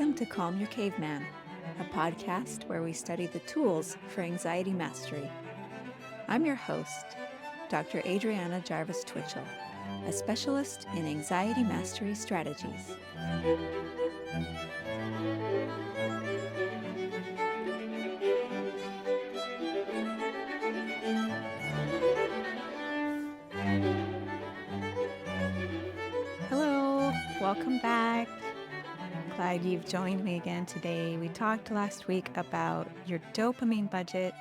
Welcome to Calm Your Caveman, a podcast where we study the tools for anxiety mastery. I'm your host, Dr. Adriana Jarvis Twitchell, a specialist in anxiety mastery strategies. Hello, welcome back. Glad you've joined me again today. We talked last week about your dopamine budget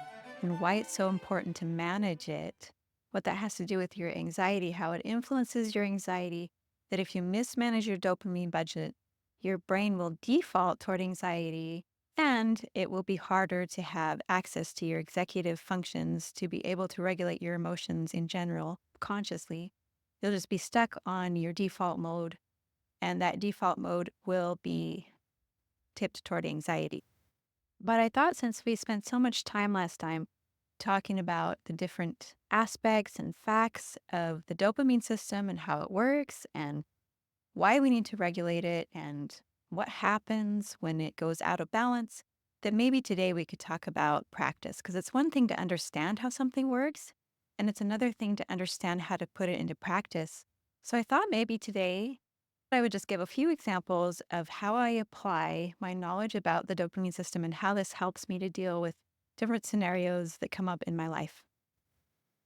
and why it's so important to manage it, what that has to do with your anxiety, how it influences your anxiety, that if you mismanage your dopamine budget, your brain will default toward anxiety and it will be harder to have access to your executive functions to be able to regulate your emotions in general consciously. You'll just be stuck on your default mode, and that default mode will be tipped toward anxiety. But I thought since we spent so much time last time talking about the different aspects and facts of the dopamine system and how it works and why we need to regulate it and what happens when it goes out of balance, that maybe today we could talk about practice, because it's one thing to understand how something works, and it's another thing to understand how to put it into practice. So I thought maybe today I would just give a few examples of how I apply my knowledge about the dopamine system and how this helps me to deal with different scenarios that come up in my life.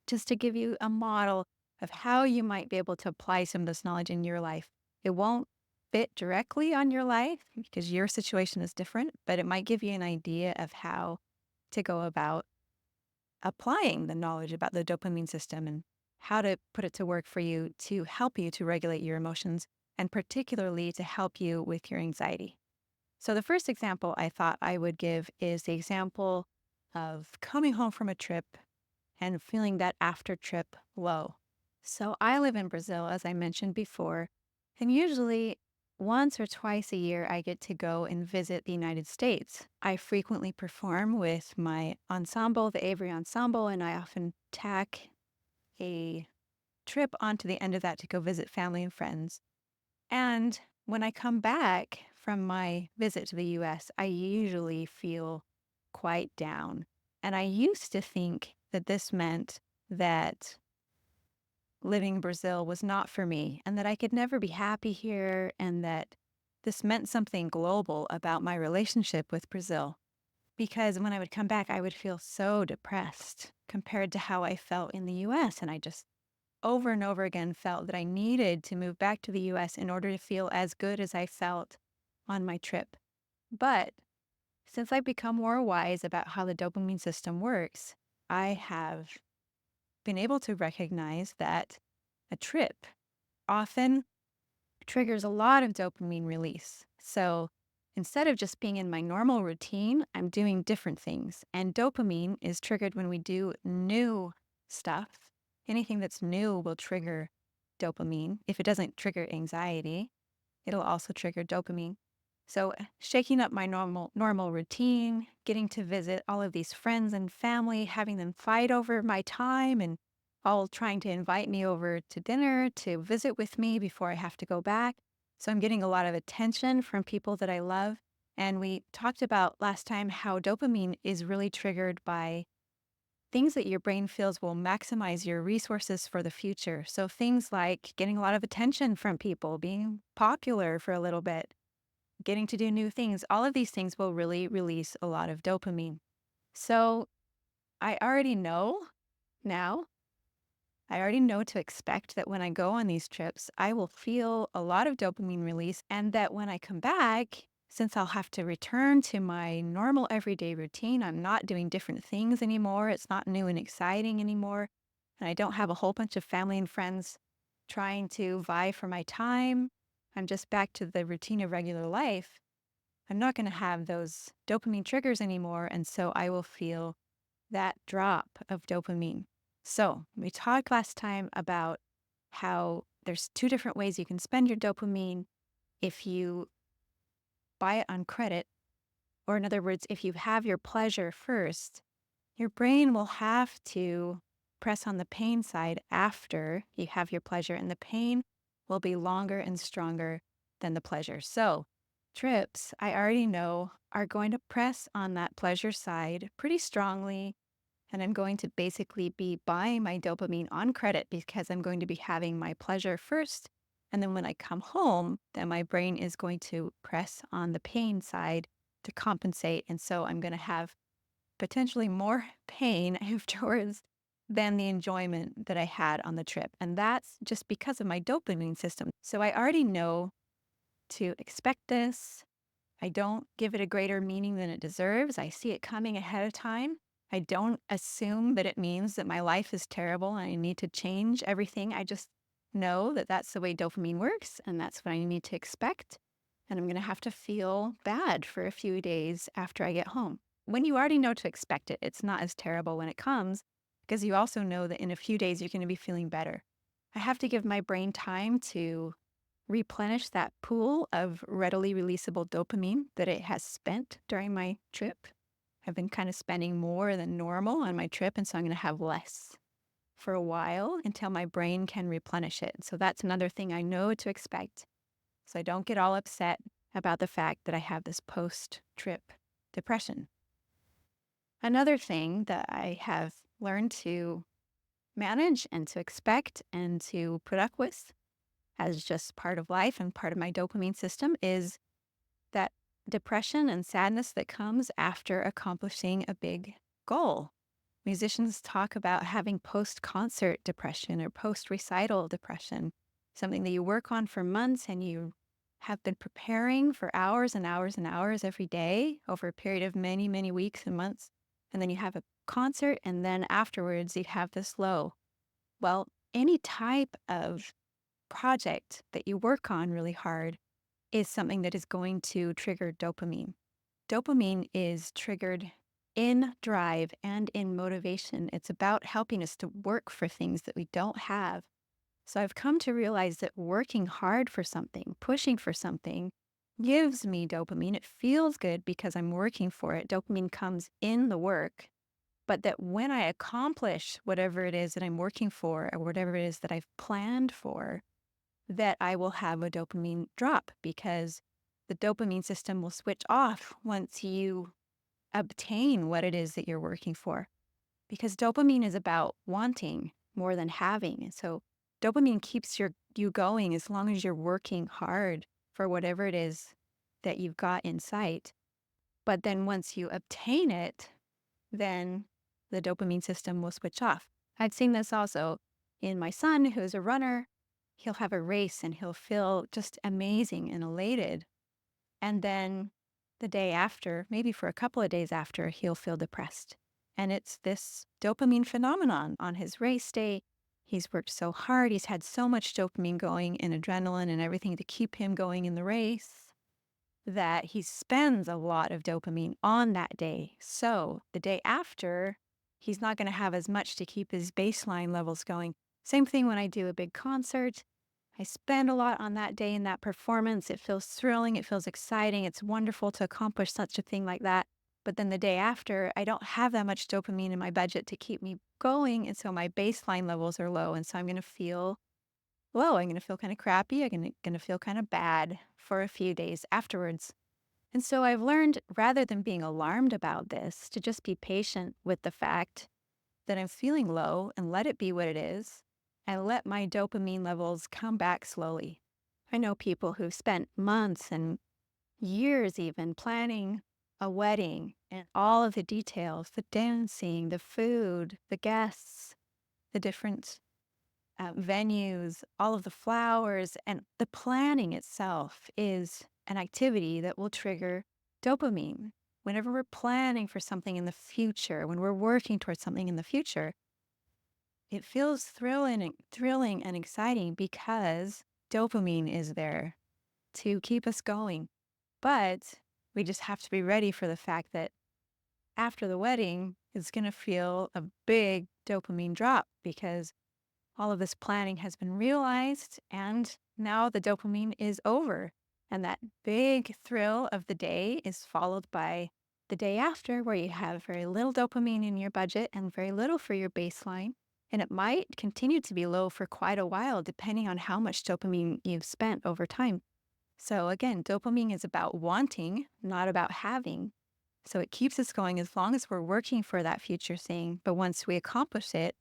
Just to give you a model of how you might be able to apply some of this knowledge in your life. It won't fit directly on your life because your situation is different, but it might give you an idea of how to go about applying the knowledge about the dopamine system and how to put it to work for you to help you to regulate your emotions and particularly to help you with your anxiety. So the first example I thought I would give is the example of coming home from a trip and feeling that after trip low. So I live in Brazil, as I mentioned before, and usually once or twice a year I get to go and visit the United States. I frequently perform with my ensemble, the Avery Ensemble, and I often tack a trip onto the end of that to go visit family and friends. And when I come back from my visit to the US, I usually feel quite down. And I used to think that this meant that living in Brazil was not for me and that I could never be happy here and that this meant something global about my relationship with Brazil. Because when I would come back, I would feel so depressed compared to how I felt in the US. And I just over and over again felt that I needed to move back to the US in order to feel as good as I felt on my trip. But since I've become more wise about how the dopamine system works, I have been able to recognize that a trip often triggers a lot of dopamine release. So instead of just being in my normal routine, I'm doing different things. And dopamine is triggered when we do new stuff. Anything that's new will trigger dopamine. If it doesn't trigger anxiety, it'll also trigger dopamine. So shaking up my normal routine, getting to visit all of these friends and family, having them fight over my time and all trying to invite me over to dinner to visit with me before I have to go back. So I'm getting a lot of attention from people that I love. And we talked about last time how dopamine is really triggered by things that your brain feels will maximize your resources for the future. So things like getting a lot of attention from people, being popular for a little bit, getting to do new things, all of these things will really release a lot of dopamine. So I already know now, I already know to expect that when I go on these trips, I will feel a lot of dopamine release, and that when I come back, since I'll have to return to my normal everyday routine, I'm not doing different things anymore. It's not new and exciting anymore. And I don't have a whole bunch of family and friends trying to vie for my time. I'm just back to the routine of regular life. I'm not going to have those dopamine triggers anymore. And so I will feel that drop of dopamine. So we talked last time about how there's two different ways you can spend your dopamine. If you buy it on credit, or in other words, if you have your pleasure first, your brain will have to press on the pain side after you have your pleasure, and the pain will be longer and stronger than the pleasure. So trips, I already know are going to press on that pleasure side pretty strongly. And I'm going to basically be buying my dopamine on credit because I'm going to be having my pleasure first. And then when I come home, then my brain is going to press on the pain side to compensate. And so I'm going to have potentially more pain afterwards than the enjoyment that I had on the trip. And that's just because of my dopamine system. So I already know to expect this. I don't give it a greater meaning than it deserves. I see it coming ahead of time. I don't assume that it means that my life is terrible and I need to change everything. I just know that that's the way dopamine works and that's what I need to expect. And I'm going to have to feel bad for a few days after I get home. When you already know to expect it, it's not as terrible when it comes because you also know that in a few days you're going to be feeling better. I have to give my brain time to replenish that pool of readily releasable dopamine that it has spent during my trip. I've been kind of spending more than normal on my trip, and so I'm going to have less for a while until my brain can replenish it. So that's another thing I know to expect. So I don't get all upset about the fact that I have this post-trip depression. Another thing that I have learned to manage and to expect and to put up with as just part of life and part of my dopamine system is that depression and sadness that comes after accomplishing a big goal. Musicians talk about having post concert depression or post recital depression, something that you work on for months and you have been preparing for hours and hours and hours every day over a period of many, many weeks and months. And then you have a concert, and then afterwards you have this low. Well, any type of project that you work on really hard is something that is going to trigger dopamine. Dopamine is triggered in drive and in motivation. It's about helping us to work for things that we don't have. So I've come to realize that working hard for something, pushing for something, gives me dopamine. It feels good because I'm working for it. Dopamine comes in the work. But that when I accomplish whatever it is that I'm working for or whatever it is that I've planned for, that I will have a dopamine drop because the dopamine system will switch off once you obtain what it is that you're working for. Because dopamine is about wanting more than having. And so dopamine keeps you going as long as you're working hard for whatever it is that you've got in sight. But then once you obtain it, then the dopamine system will switch off. I've seen this also in my son, who's a runner. He'll have a race and he'll feel just amazing and elated. And then the day after, maybe for a couple of days after, he'll feel depressed. And it's this dopamine phenomenon on his race day. He's worked so hard. He's had so much dopamine going and adrenaline and everything to keep him going in the race that he spends a lot of dopamine on that day. So the day after, he's not going to have as much to keep his baseline levels going. Same thing when I do a big concert. I spend a lot on that day in that performance. It feels thrilling. It feels exciting. It's wonderful to accomplish such a thing like that. But then the day after, I don't have that much dopamine in my budget to keep me going. And so my baseline levels are low. And so I'm going to feel low. I'm going to feel kind of crappy. I'm going to feel kind of bad for a few days afterwards. And so I've learned, rather than being alarmed about this, to just be patient with the fact that I'm feeling low and let it be what it is and let my dopamine levels come back slowly. I know people who've spent months and years even planning a wedding and all of the details, the dancing, the food, the guests, the different venues, all of the flowers, and the planning itself is an activity that will trigger dopamine. Whenever we're planning for something in the future, when we're working towards something in the future, it feels thrilling and exciting because dopamine is there to keep us going. But we just have to be ready for the fact that after the wedding, it's going to feel a big dopamine drop because all of this planning has been realized and now the dopamine is over. And that big thrill of the day is followed by the day after where you have very little dopamine in your budget and very little for your baseline. And it might continue to be low for quite a while, depending on how much dopamine you've spent over time. So again, dopamine is about wanting, not about having. So it keeps us going as long as we're working for that future thing. But once we accomplish it,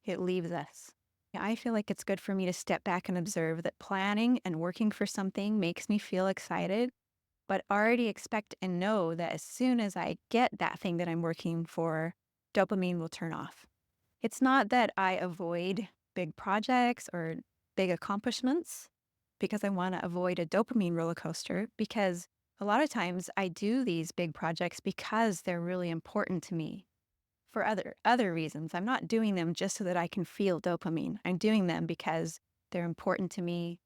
it leaves us. I feel like it's good for me to step back and observe that planning and working for something makes me feel excited, but already expect and know that as soon as I get that thing that I'm working for, dopamine will turn off. It's not that I avoid big projects or big accomplishments because I want to avoid a dopamine roller coaster, because a lot of times I do these big projects because they're really important to me for other reasons. I'm not doing them just so that I can feel dopamine. I'm doing them because they're important to me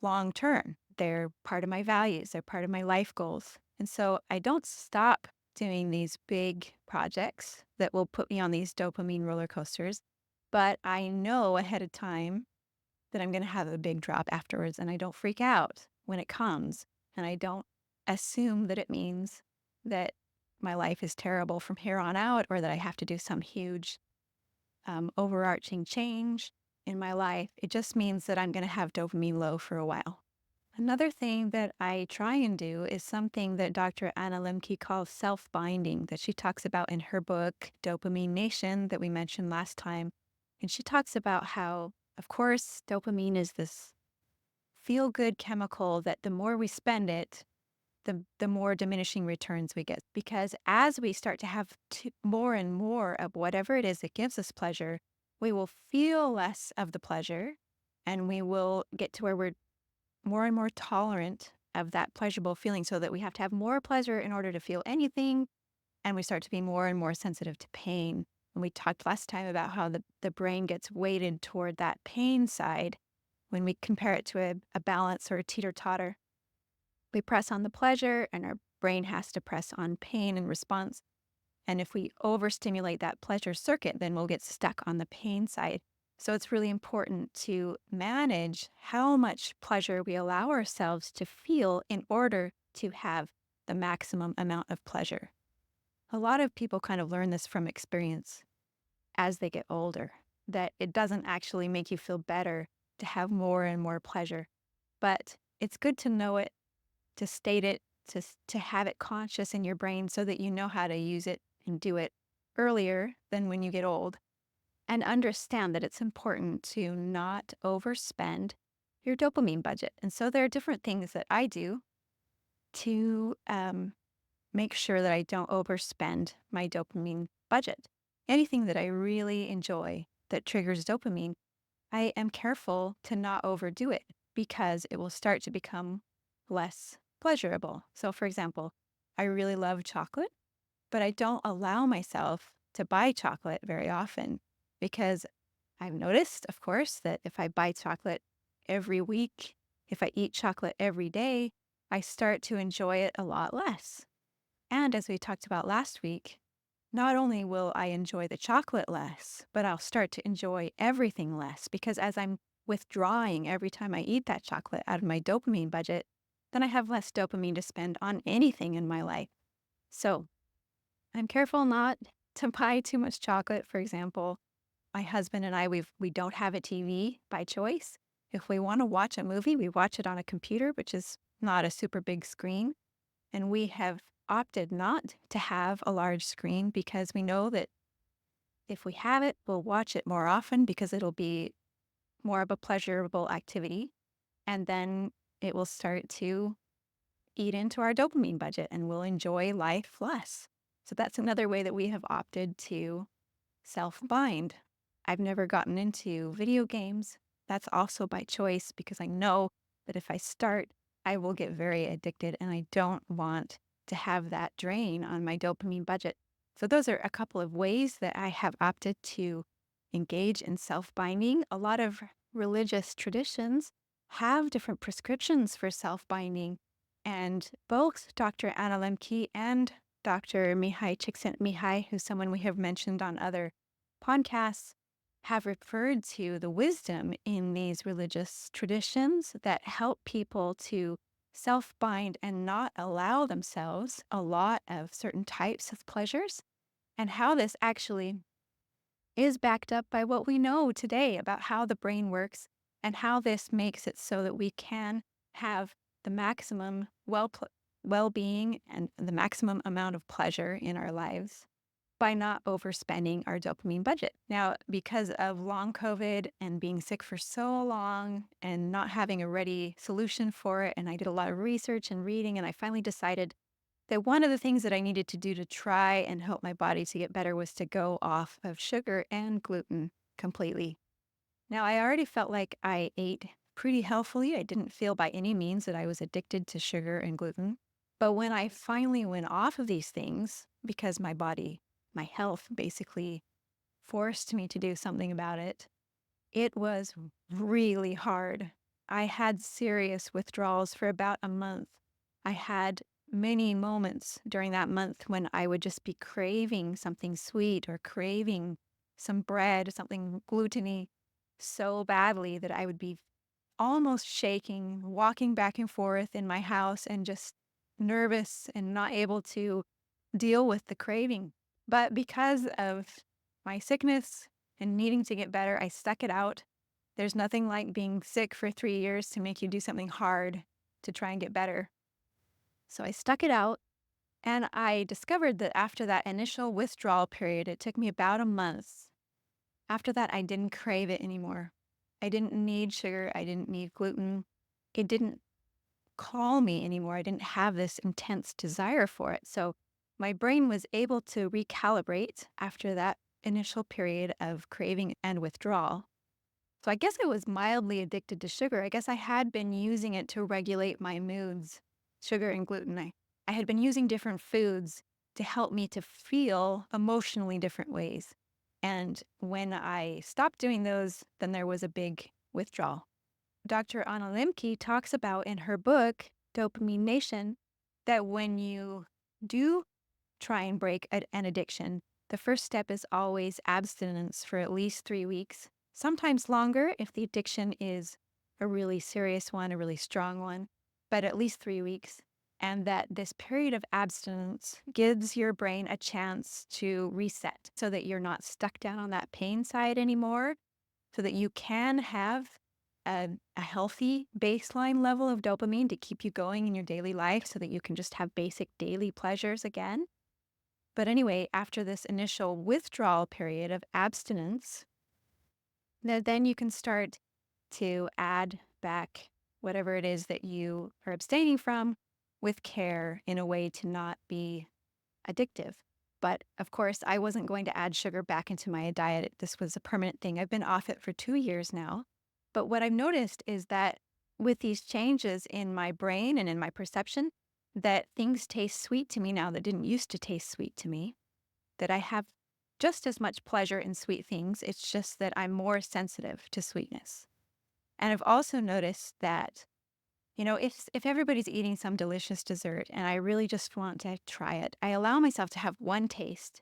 long term. They're part of my values, they're part of my life goals. And so I don't stop doing these big projects that will put me on these dopamine roller coasters, but I know ahead of time that I'm going to have a big drop afterwards, and I don't freak out when it comes, and I don't assume that it means that my life is terrible from here on out, or that I have to do some huge overarching change in my life. It just means that I'm going to have dopamine low for a while. Another thing that I try and do is something that Dr. Anna Lemke calls self-binding, that she talks about in her book, Dopamine Nation, that we mentioned last time. And she talks about how, of course, dopamine is this feel-good chemical that the more we spend it, the more diminishing returns we get. Because as we start to have more and more of whatever it is that gives us pleasure, we will feel less of the pleasure, and we will get to where we're more and more tolerant of that pleasurable feeling, so that we have to have more pleasure in order to feel anything. And we start to be more and more sensitive to pain. And we talked last time about how the brain gets weighted toward that pain side when we compare it to a balance or a teeter-totter. We press on the pleasure, and our brain has to press on pain in response. And if we overstimulate that pleasure circuit, then we'll get stuck on the pain side. So it's really important to manage how much pleasure we allow ourselves to feel in order to have the maximum amount of pleasure. A lot of people kind of learn this from experience as they get older, that it doesn't actually make you feel better to have more and more pleasure. But it's good to know it, to state it, to have it conscious in your brain so that you know how to use it and do it earlier than when you get old. And understand that it's important to not overspend your dopamine budget. And so there are different things that I do to make sure that I don't overspend my dopamine budget. Anything that I really enjoy that triggers dopamine, I am careful to not overdo it, because it will start to become less pleasurable. So, for example, I really love chocolate, but I don't allow myself to buy chocolate very often, because I've noticed, of course, that if I buy chocolate every week, if I eat chocolate every day, I start to enjoy it a lot less. And as we talked about last week, not only will I enjoy the chocolate less, but I'll start to enjoy everything less, because as I'm withdrawing every time I eat that chocolate out of my dopamine budget, then I have less dopamine to spend on anything in my life. So I'm careful not to buy too much chocolate. For example, my husband and we don't have a TV by choice. If we want to watch a movie, we watch it on a computer, which is not a super big screen. And we have opted not to have a large screen because we know that if we have it, we'll watch it more often because it'll be more of a pleasurable activity. And then it will start to eat into our dopamine budget, and we'll enjoy life less. So that's another way that we have opted to self-bind. I've never gotten into video games. That's also by choice, because I know that if I start, I will get very addicted, and I don't want to have that drain on my dopamine budget. So those are a couple of ways that I have opted to engage in self-binding. A lot of religious traditions have different prescriptions for self-binding, and both Dr. Anna Lemke and Dr. Mihai Csikszentmihalyi, who's someone we have mentioned on other podcasts, have referred to the wisdom in these religious traditions that help people to self-bind and not allow themselves a lot of certain types of pleasures, and how this actually is backed up by what we know today about how the brain works, and how this makes it so that we can have the maximum well-being and the maximum amount of pleasure in our lives by not overspending our dopamine budget. Now, because of long COVID and being sick for so long and not having a ready solution for it, and I did a lot of research and reading, and I finally decided that one of the things that I needed to do to try and help my body to get better was to go off of sugar and gluten completely. Now, I already felt like I ate pretty healthfully. I didn't feel by any means that I was addicted to sugar and gluten. But when I finally went off of these things, because my body, my health basically forced me to do something about it, it was really hard. I had serious withdrawals for about a month. I had many moments during that month when I would just be craving something sweet or craving some bread, something gluteny so badly that I would be almost shaking, walking back and forth in my house and just nervous and not able to deal with the craving. But because of my sickness and needing to get better, I stuck it out. There's nothing like being sick for 3 years to make you do something hard to try and get better. So I stuck it out, and I discovered that after that initial withdrawal period, it took me about a month. After that, I didn't crave it anymore. I didn't need sugar. I didn't need gluten. It didn't call me anymore. I didn't have this intense desire for it. So my brain was able to recalibrate after that initial period of craving and withdrawal. So I guess I was mildly addicted to sugar. I guess I had been using it to regulate my moods, sugar and gluten. I had been using different foods to help me to feel emotionally different ways. And when I stopped doing those, then there was a big withdrawal. Dr. Anna Lemke talks about in her book, Dopamine Nation, that when you do try and break an addiction, the first step is always abstinence for at least 3 weeks, sometimes longer if the addiction is a really serious one, a really strong one, but at least 3 weeks. And that this period of abstinence gives your brain a chance to reset so that you're not stuck down on that pain side anymore, so that you can have a healthy baseline level of dopamine to keep you going in your daily life so that you can just have basic daily pleasures again. But anyway, after this initial withdrawal period of abstinence, then you can start to add back whatever it is that you are abstaining from with care in a way to not be addictive. But of course, I wasn't going to add sugar back into my diet. This was a permanent thing. I've been off it for 2 years now. But what I've noticed is that with these changes in my brain and in my perception, that things taste sweet to me now that didn't used to taste sweet to me, that I have just as much pleasure in sweet things. It's just that I'm more sensitive to sweetness. And I've also noticed that, if everybody's eating some delicious dessert and I really just want to try it, I allow myself to have one taste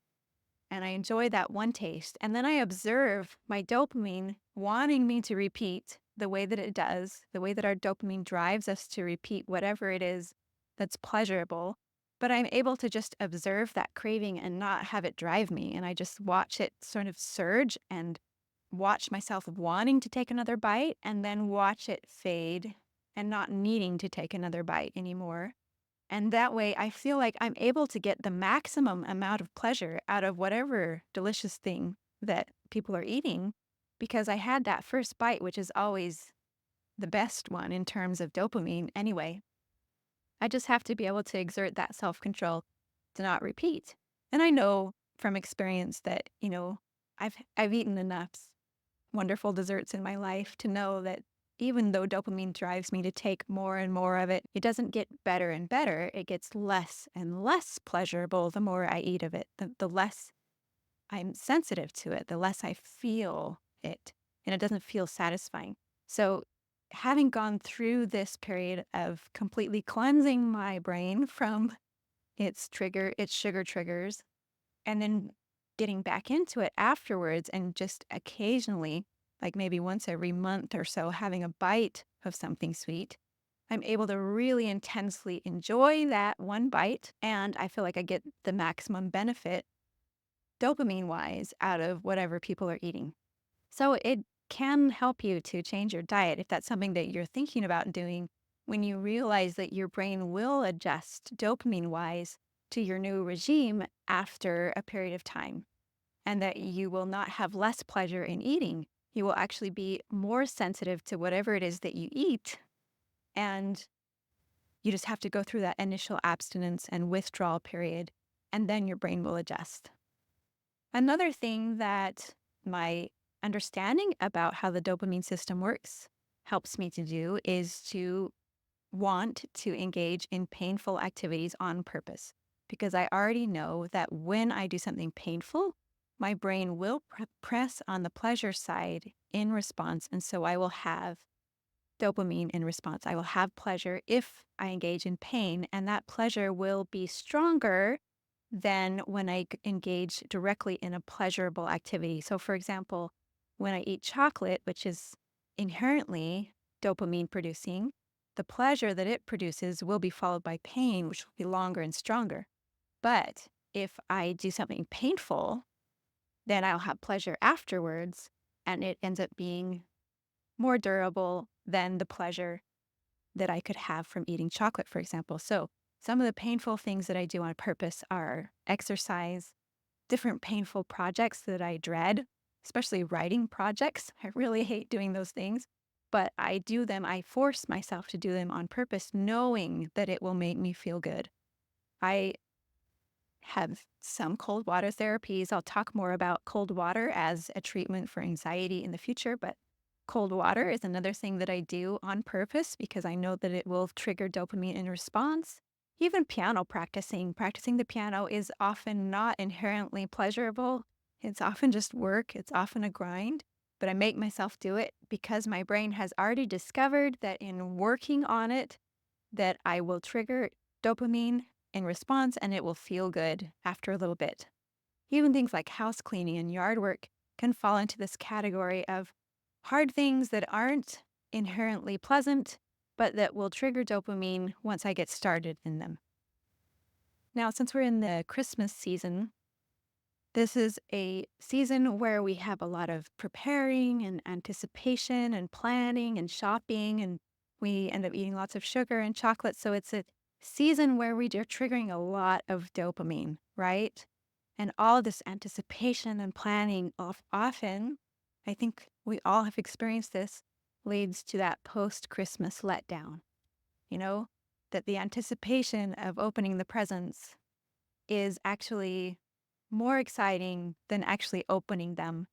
and I enjoy that one taste. And then I observe my dopamine wanting me to repeat the way that it does, the way that our dopamine drives us to repeat whatever it is that's pleasurable. But I'm able to just observe that craving and not have it drive me. And I just watch it sort of surge and watch myself wanting to take another bite and then watch it fade and not needing to take another bite anymore. And that way, I feel like I'm able to get the maximum amount of pleasure out of whatever delicious thing that people are eating because I had that first bite, which is always the best one in terms of dopamine anyway. I just have to be able to exert that self-control to not repeat. And I know from experience that, I've eaten enough wonderful desserts in my life to know that even though dopamine drives me to take more and more of it, it doesn't get better and better. It gets less and less pleasurable the more I eat of it, the less I'm sensitive to it, the less I feel it, and it doesn't feel satisfying. So, having gone through this period of completely cleansing my brain from its sugar triggers, and then getting back into it afterwards and just occasionally, like maybe once every month or so, having a bite of something sweet, I'm able to really intensely enjoy that one bite. And I feel like I get the maximum benefit dopamine wise out of whatever people are eating. So it can help you to change your diet if that's something that you're thinking about doing. when you realize that your brain will adjust dopamine wise to your new regime after a period of time, and that you will not have less pleasure in eating. You will actually be more sensitive to whatever it is that you eat. And you just have to go through that initial abstinence and withdrawal period, and then your brain will adjust. Another thing that my understanding about how the dopamine system works helps me to do is to want to engage in painful activities on purpose, because I already know that when I do something painful, my brain will press on the pleasure side in response. And so I will have dopamine in response. I will have pleasure if I engage in pain, and that pleasure will be stronger than when I engage directly in a pleasurable activity. So, for example, when I eat chocolate, which is inherently dopamine producing, the pleasure that it produces will be followed by pain, which will be longer and stronger. But if I do something painful, then I'll have pleasure afterwards, and it ends up being more durable than the pleasure that I could have from eating chocolate, for example. So, some of the painful things that I do on purpose are exercise, different painful projects that I dread, especially writing projects. I really hate doing those things, but I do them. I force myself to do them on purpose, knowing that it will make me feel good. I have some cold water therapies. I'll talk more about cold water as a treatment for anxiety in the future, but cold water is another thing that I do on purpose because I know that it will trigger dopamine in response. Even piano practicing the piano is often not inherently pleasurable. It's often just work, it's often a grind, but I make myself do it because my brain has already discovered that in working on it, that I will trigger dopamine in response and it will feel good after a little bit. Even things like house cleaning and yard work can fall into this category of hard things that aren't inherently pleasant, but that will trigger dopamine once I get started in them. Now, since we're in the Christmas season, this is a season where we have a lot of preparing and anticipation and planning and shopping, and we end up eating lots of sugar and chocolate. So it's a season where we are triggering a lot of dopamine, right? And all this anticipation and planning often, I think we all have experienced this, leads to that post-Christmas letdown. You know, that the anticipation of opening the presents is actually more exciting than actually opening them.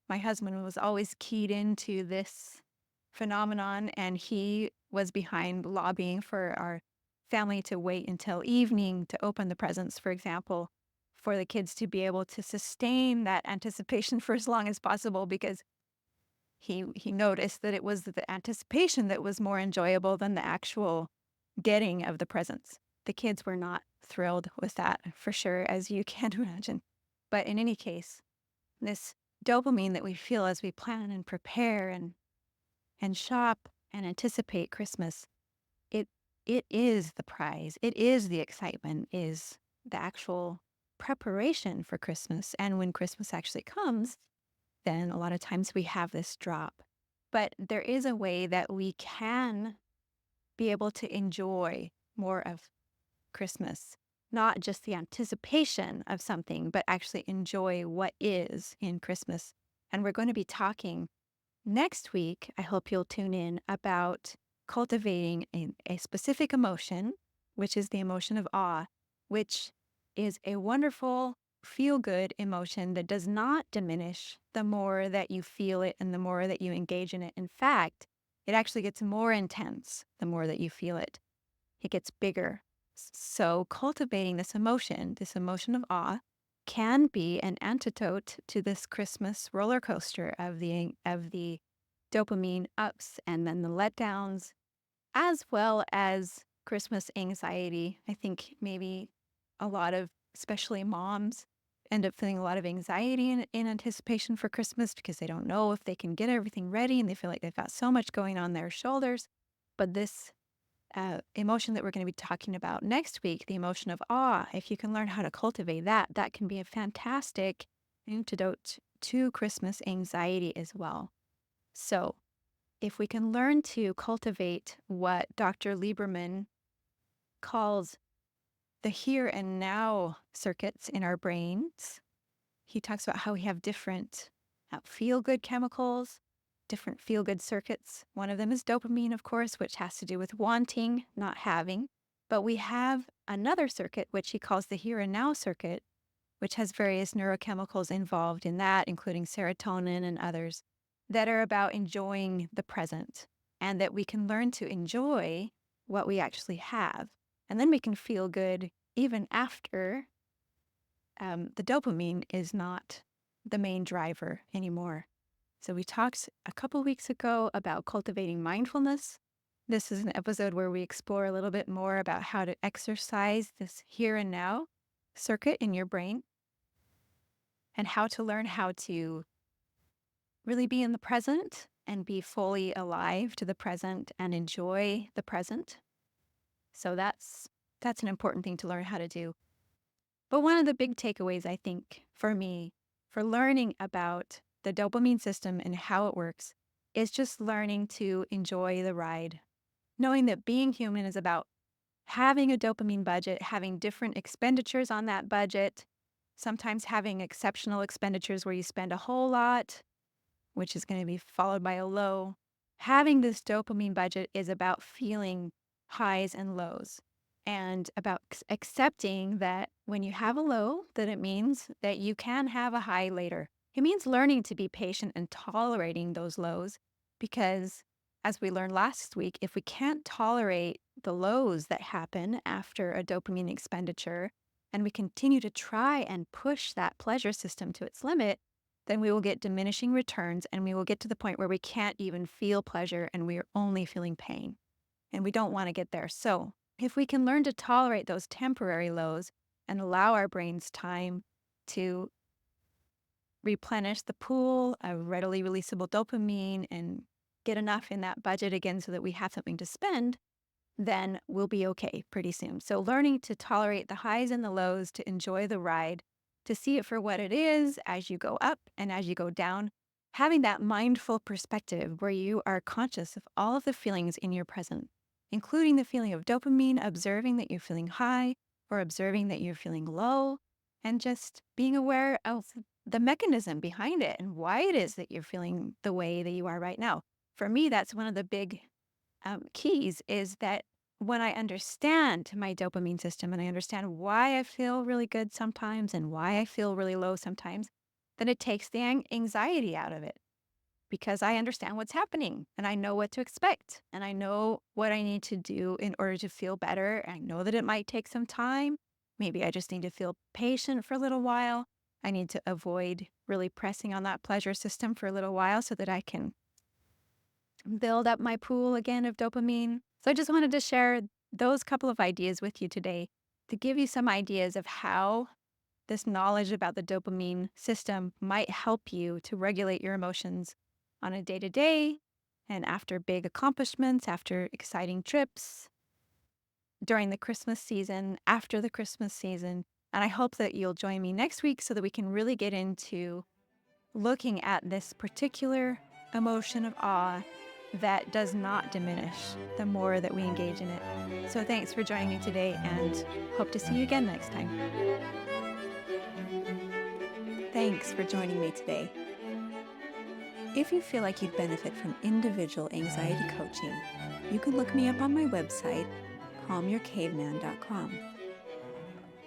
My husband was always keyed into this phenomenon, and he was behind lobbying for our family to wait until evening to open the presents, for example, for the kids to be able to sustain that anticipation for as long as possible, because he noticed that it was the anticipation that was more enjoyable than the actual getting of the presents. The kids were not thrilled with that, for sure, as you can imagine. But in any case, this dopamine that we feel as we plan and prepare and shop and anticipate Christmas, it it is the prize. It is the excitement, is the actual preparation for Christmas. And when Christmas actually comes, then a lot of times we have this drop. But there is a way that we can be able to enjoy more of Christmas, not just the anticipation of something, but actually enjoy what is in Christmas. And we're going to be talking next week, I hope you'll tune in, about cultivating a specific emotion, which is the emotion of awe, which is a wonderful, feel good emotion that does not diminish the more that you feel it and the more that you engage in it. In fact, it actually gets more intense the more that you feel it. It gets bigger. So cultivating this emotion of awe, can be an antidote to this Christmas roller coaster of the dopamine ups and then the letdowns, as well as Christmas anxiety. I think maybe a lot of, especially moms, end up feeling a lot of anxiety in anticipation for Christmas because they don't know if they can get everything ready and they feel like they've got so much going on their shoulders. But this emotion that we're going to be talking about next week, the emotion of awe, if you can learn how to cultivate that, that can be a fantastic antidote to Christmas anxiety as well. So if we can learn to cultivate what Dr. Lieberman calls the here and now circuits in our brains, he talks about how we have different feel-good chemicals, different feel-good circuits. One of them is dopamine, of course, which has to do with wanting, not having. But we have another circuit, which he calls the here and now circuit, which has various neurochemicals involved in that, including serotonin and others, that are about enjoying the present, and that we can learn to enjoy what we actually have. And then we can feel good even after the dopamine is not the main driver anymore. So we talked a couple weeks ago about cultivating mindfulness. This is an episode where we explore a little bit more about how to exercise this here and now circuit in your brain and how to learn how to really be in the present and be fully alive to the present and enjoy the present. So that's an important thing to learn how to do. But one of the big takeaways, I think, for me, for learning about the dopamine system and how it works, is just learning to enjoy the ride. Knowing that being human is about having a dopamine budget, having different expenditures on that budget, sometimes having exceptional expenditures where you spend a whole lot, which is going to be followed by a low. Having this dopamine budget is about feeling highs and lows, and about accepting that when you have a low, that it means that you can have a high later. It means learning to be patient and tolerating those lows, because as we learned last week, if we can't tolerate the lows that happen after a dopamine expenditure, and we continue to try and push that pleasure system to its limit, then we will get diminishing returns, and we will get to the point where we can't even feel pleasure and we are only feeling pain. And we don't want to get there. So if we can learn to tolerate those temporary lows and allow our brains time to replenish the pool of readily releasable dopamine and get enough in that budget again so that we have something to spend, then we'll be okay pretty soon. So learning to tolerate the highs and the lows, to enjoy the ride, to see it for what it is as you go up and as you go down, having that mindful perspective where you are conscious of all of the feelings in your present, including the feeling of dopamine, observing that you're feeling high or observing that you're feeling low, and just being aware of the mechanism behind it and why it is that you're feeling the way that you are right now. For me, that's one of the big keys, is that when I understand my dopamine system and I understand why I feel really good sometimes and why I feel really low sometimes, then it takes the anxiety out of it, because I understand what's happening and I know what to expect and I know what I need to do in order to feel better. I know that it might take some time. Maybe I just need to feel patient for a little while. I need to avoid really pressing on that pleasure system for a little while so that I can build up my pool again of dopamine. So I just wanted to share those couple of ideas with you today to give you some ideas of how this knowledge about the dopamine system might help you to regulate your emotions on a day-to-day and after big accomplishments, after exciting trips, during the Christmas season, after the Christmas season. And I hope that you'll join me next week so that we can really get into looking at this particular emotion of awe that does not diminish the more that we engage in it. So thanks for joining me today, and hope to see you again next time. Thanks for joining me today. If you feel like you'd benefit from individual anxiety coaching, you can look me up on my website, calmyourcaveman.com.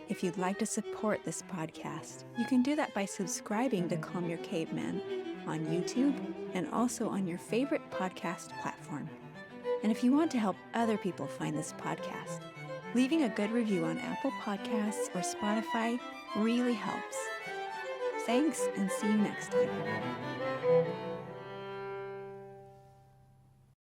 If you'd like to support this podcast, you can do that by subscribing to Calm Your Caveman on YouTube and also on your favorite podcast platform. And if you want to help other people find this podcast, leaving a good review on Apple Podcasts or Spotify really helps. Thanks, and see you next time.